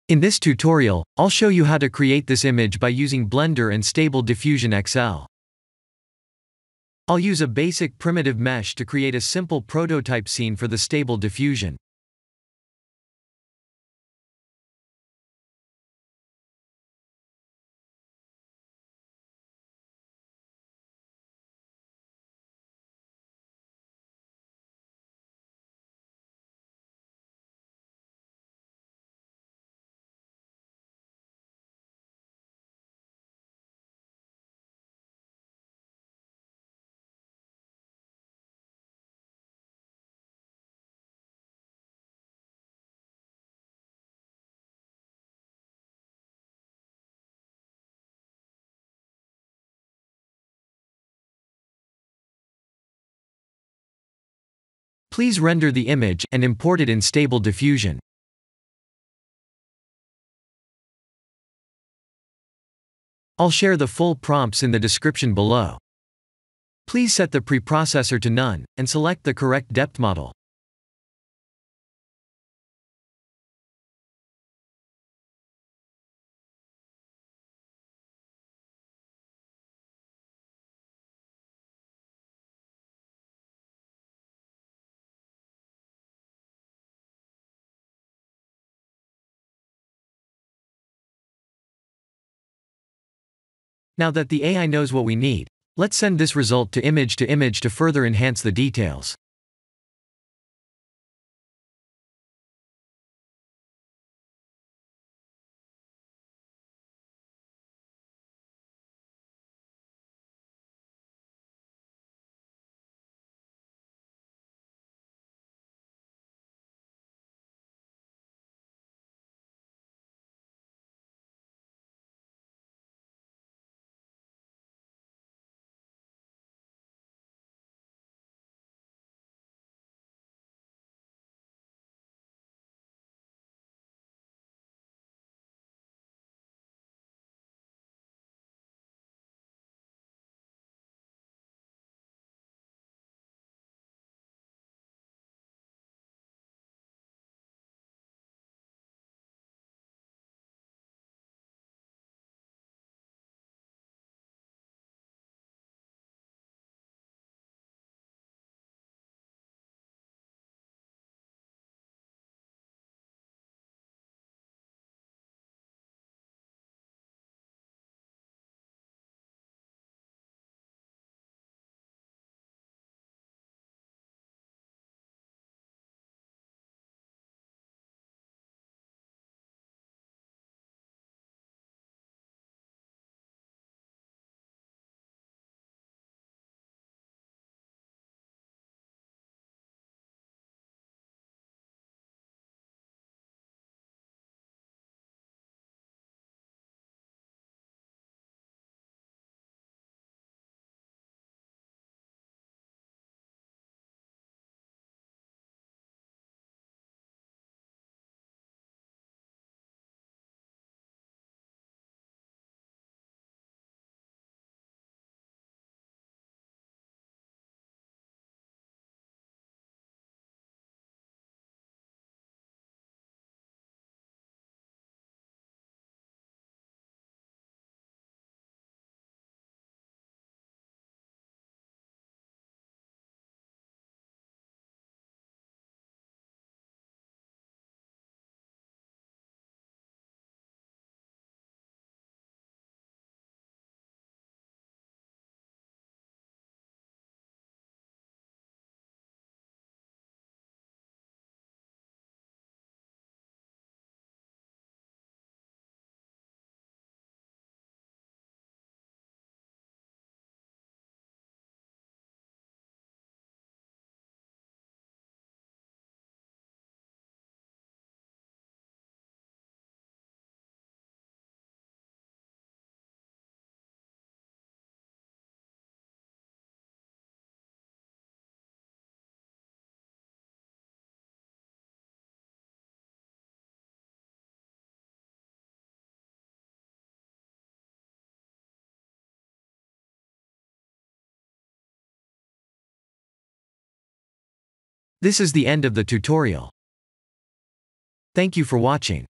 In this tutorial, I'll show you how to create this image by using Blender and Stable Diffusion XL. I'll use a basic primitive mesh to create a simple prototype scene for the Stable Diffusion. Please render the image and import it in Stable Diffusion. I'll share the full prompts in the description below. Please set the preprocessor to none, and select the correct depth model. Now that the AI knows what we need, let's send this result to image to further enhance the details. This is the end of the tutorial. Thank you for watching.